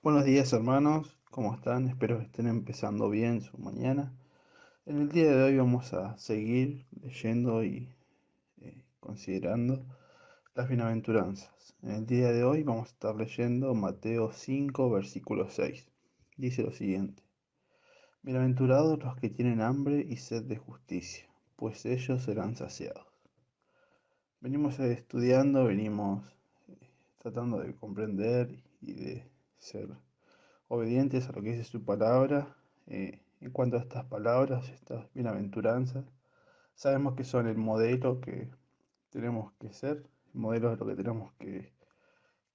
Buenos días hermanos, ¿cómo están? Espero que estén empezando bien su mañana. En el día de hoy vamos a seguir leyendo y considerando las bienaventuranzas. En el día de hoy vamos a estar leyendo Mateo 5, versículo 6. Dice lo siguiente: Bienaventurados los que tienen hambre y sed de justicia, pues ellos serán saciados. Venimos estudiando, venimos tratando de comprender y de ser obedientes a lo que dice su palabra. En cuanto a estas palabras, estas bienaventuranzas, sabemos que son el modelo que tenemos que ser, el modelo de lo que tenemos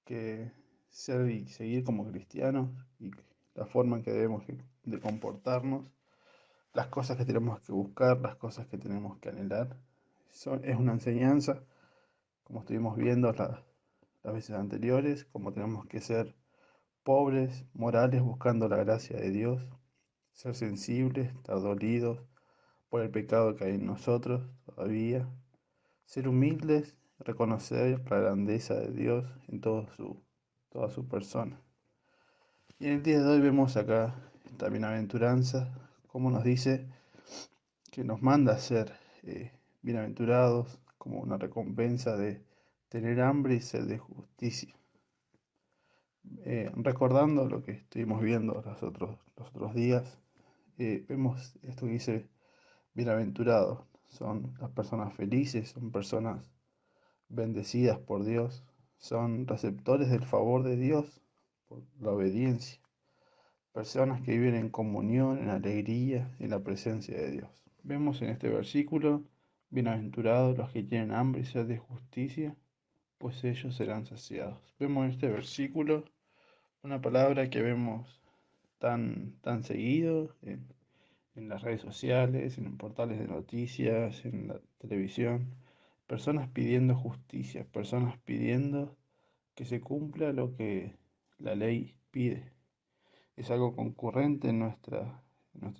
que ser y seguir como cristianos, y la forma en que debemos de comportarnos, las cosas que tenemos que buscar, las cosas que tenemos que anhelar. Es una enseñanza, como estuvimos viendo las veces anteriores, como tenemos que ser pobres, morales, buscando la gracia de Dios, ser sensibles, estar dolidos por el pecado que hay en nosotros todavía, ser humildes, reconocer la grandeza de Dios en toda su persona. Y en el día de hoy vemos acá esta bienaventuranza, como nos dice que nos manda a ser bienaventurados como una recompensa de tener hambre y sed de justicia. Recordando lo que estuvimos viendo los otros días, vemos esto que dice bienaventurados. Son las personas felices, son personas bendecidas por Dios, son receptores del favor de Dios por la obediencia, personas que viven en comunión, en alegría, en la presencia de Dios. Vemos en este versículo: bienaventurados los que tienen hambre y sed de justicia, pues ellos serán saciados. Vemos en este versículo una palabra que vemos tan seguido en las redes sociales, en portales de noticias, en la televisión. Personas pidiendo justicia, personas pidiendo que se cumpla lo que la ley pide. Es algo concurrente en nuestra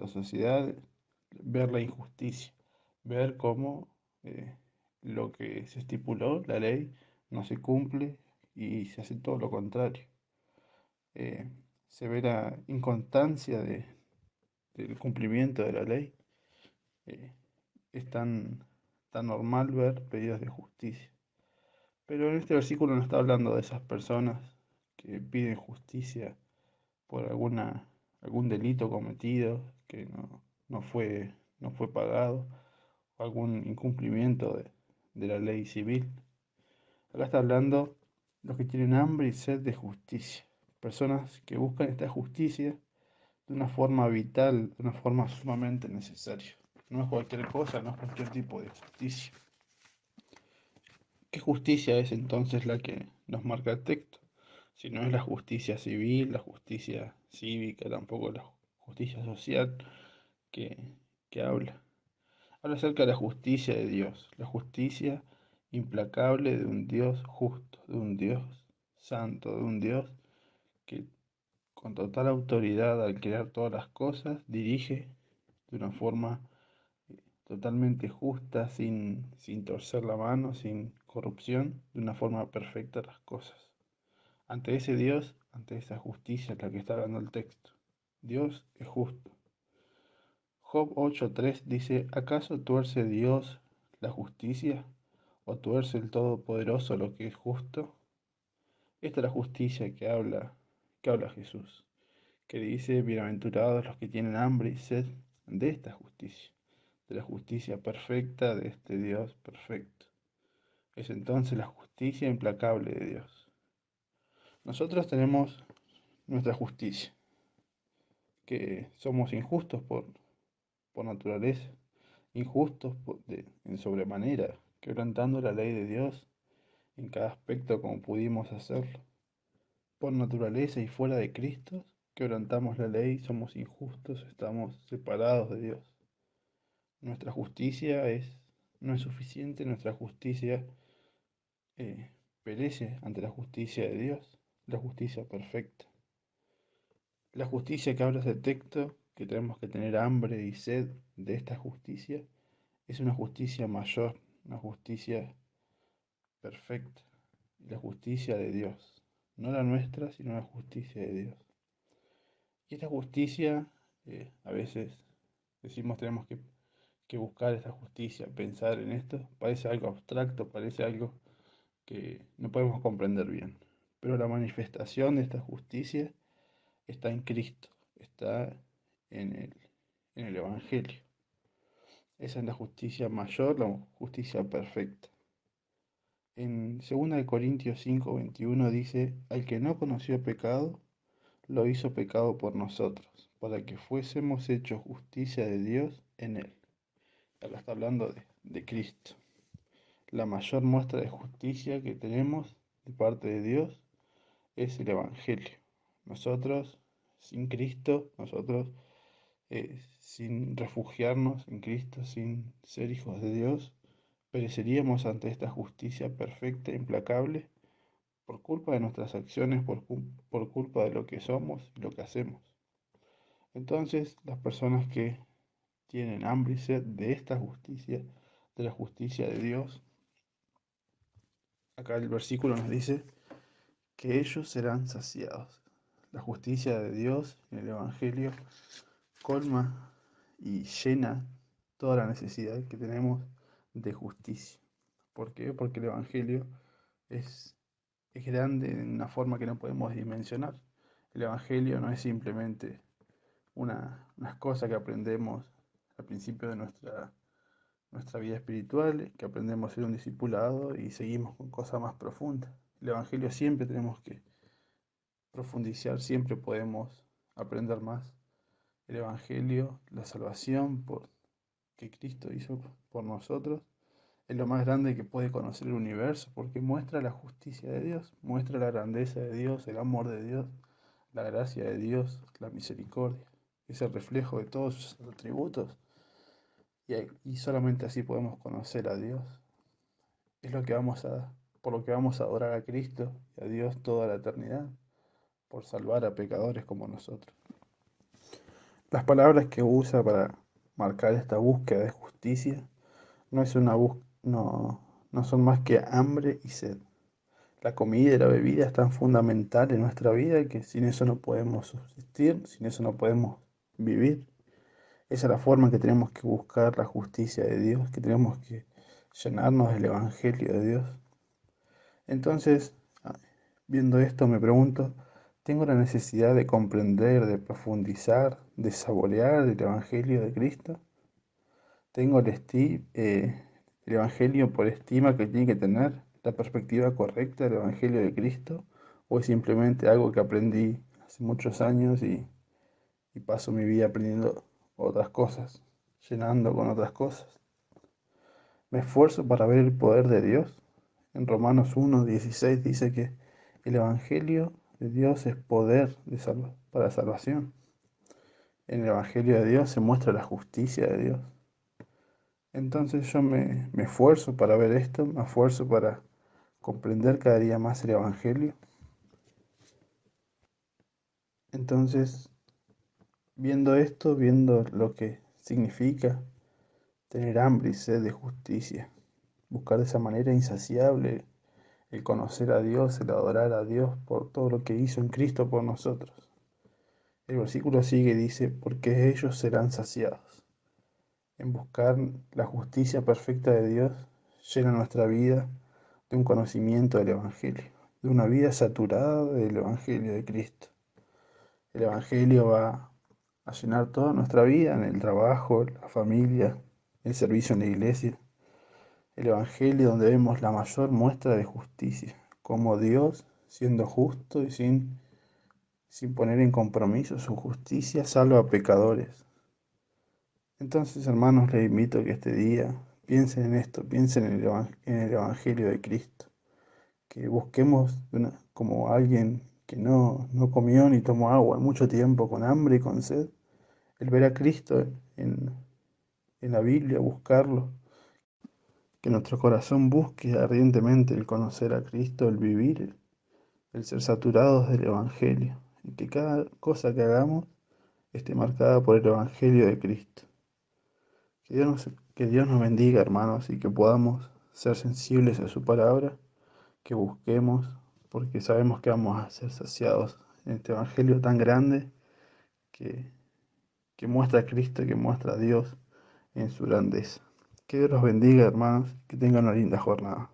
sociedad ver la injusticia, ver cómo lo que se estipuló, la ley, no se cumple y se hace todo lo contrario. eh, Se ve la inconstancia del cumplimiento de la ley. eh, es tan normal ver pedidos de justicia. Pero en este versículo no está hablando de esas personas que piden justicia por algún delito cometido que no fue pagado, o algún incumplimiento de la ley civil. Acá está hablando los que tienen hambre y sed de justicia, personas que buscan esta justicia de una forma vital, de una forma sumamente necesaria. No es cualquier cosa, no es cualquier tipo de justicia. ¿Qué justicia es entonces la que nos marca el texto? Si no es la justicia civil, la justicia cívica, tampoco la justicia social que, que habla. Habla acerca de la justicia de Dios, la justicia implacable de un Dios justo, de un Dios santo, de un Dios que con total autoridad al crear todas las cosas dirige de una forma totalmente justa, sin torcer la mano, sin corrupción, de una forma perfecta las cosas. Ante ese Dios, ante esa justicia es la que está hablando el texto. Dios es justo. Job 8:3 dice: ¿Acaso tuerce Dios la justicia? ¿O tuerce el Todopoderoso lo que es justo? Esta es la justicia que habla Jesús, que dice: bienaventurados los que tienen hambre y sed de esta justicia, de la justicia perfecta de este Dios perfecto. Es entonces la justicia implacable de Dios. Nosotros tenemos nuestra justicia, que somos injustos por naturaleza, injustos en sobremanera, quebrantando la ley de Dios en cada aspecto como pudimos hacerlo. Por naturaleza y fuera de Cristo, quebrantamos la ley, somos injustos, estamos separados de Dios. Nuestra justicia no es suficiente, nuestra justicia perece ante la justicia de Dios, la justicia perfecta. La justicia que habla ese texto, que tenemos que tener hambre y sed de esta justicia, es una justicia mayor, una justicia perfecta, la justicia de Dios, no la nuestra, sino la justicia de Dios. Y esta justicia, a veces decimos tenemos que buscar esta justicia, pensar en esto, parece algo abstracto, parece algo que no podemos comprender bien. Pero la manifestación de esta justicia está en Cristo, está en en el Evangelio. Esa es la justicia mayor, la justicia perfecta. En 2 Corintios 5:21 dice, al que no conoció pecado, lo hizo pecado por nosotros, para que fuésemos hechos justicia de Dios en él. Acá está hablando de Cristo. La mayor muestra de justicia que tenemos de parte de Dios es el Evangelio. Nosotros, sin Cristo, nosotros sin refugiarnos en Cristo, sin ser hijos de Dios, pereceríamos ante esta justicia perfecta e implacable por culpa de nuestras acciones, por culpa de lo que somos y lo que hacemos. Entonces, las personas que tienen hambre y sed de esta justicia, de la justicia de Dios, acá el versículo nos dice que ellos serán saciados. La justicia de Dios en el Evangelio colma y llena toda la necesidad que tenemos de justicia. ¿Por qué? Porque el Evangelio es, es grande en una forma que no podemos dimensionar. El Evangelio no es simplemente unas cosas que aprendemos al principio de nuestra vida espiritual, que aprendemos a ser un discipulado y seguimos con cosas más profundas. El Evangelio siempre tenemos que profundizar, siempre podemos aprender más. El Evangelio, la salvación que Cristo hizo por nosotros, es lo más grande que puede conocer el universo, porque muestra la justicia de Dios, muestra la grandeza de Dios, el amor de Dios, la gracia de Dios, la misericordia. Es el reflejo de todos sus atributos y solamente así podemos conocer a Dios. Es por lo que vamos a adorar a Cristo y a Dios toda la eternidad, por salvar a pecadores como nosotros. Las palabras que usa para marcar esta búsqueda de justicia no es una no son más que hambre y sed. La comida y la bebida es tan fundamental en nuestra vida que sin eso no podemos subsistir, sin eso no podemos vivir. Esa es la forma en que tenemos que buscar la justicia de Dios, que tenemos que llenarnos del Evangelio de Dios. Entonces, viendo esto, me pregunto, ¿tengo la necesidad de comprender, de profundizar, de saborear el Evangelio de Cristo? ¿Tengo el Evangelio por estima que tiene que tener la perspectiva correcta del Evangelio de Cristo? ¿O es simplemente algo que aprendí hace muchos años y paso mi vida aprendiendo otras cosas, llenando con otras cosas? Me esfuerzo para ver el poder de Dios. En Romanos 1:16 dice que el Evangelio de Dios es poder para salvación. En el Evangelio de Dios se muestra la justicia de Dios. Entonces yo me esfuerzo para ver esto, me esfuerzo para comprender cada día más el Evangelio. Entonces, viendo esto, viendo lo que significa tener hambre y sed de justicia, buscar de esa manera insaciable el conocer a Dios, el adorar a Dios por todo lo que hizo en Cristo por nosotros. El versículo sigue y dice, porque ellos serán saciados. En buscar la justicia perfecta de Dios, llena nuestra vida de un conocimiento del Evangelio, de una vida saturada del Evangelio de Cristo. El Evangelio va a llenar toda nuestra vida en el trabajo, la familia, el servicio en la iglesia. El Evangelio donde vemos la mayor muestra de justicia, como Dios, siendo justo y sin poner en compromiso su justicia, salva a pecadores. Entonces, hermanos, les invito a que este día piensen en esto, piensen en el Evangelio de Cristo, que busquemos como alguien que no comió ni tomó agua en mucho tiempo, con hambre y con sed, el ver a Cristo en la Biblia, buscarlo, que nuestro corazón busque ardientemente el conocer a Cristo, el vivir, el ser saturados del Evangelio, y que cada cosa que hagamos esté marcada por el Evangelio de Cristo. Que Dios nos bendiga, hermanos, y que podamos ser sensibles a su palabra, que busquemos, porque sabemos que vamos a ser saciados en este Evangelio tan grande que, que muestra a Cristo, que muestra a Dios en su grandeza. Que Dios los bendiga, hermanos, que tengan una linda jornada.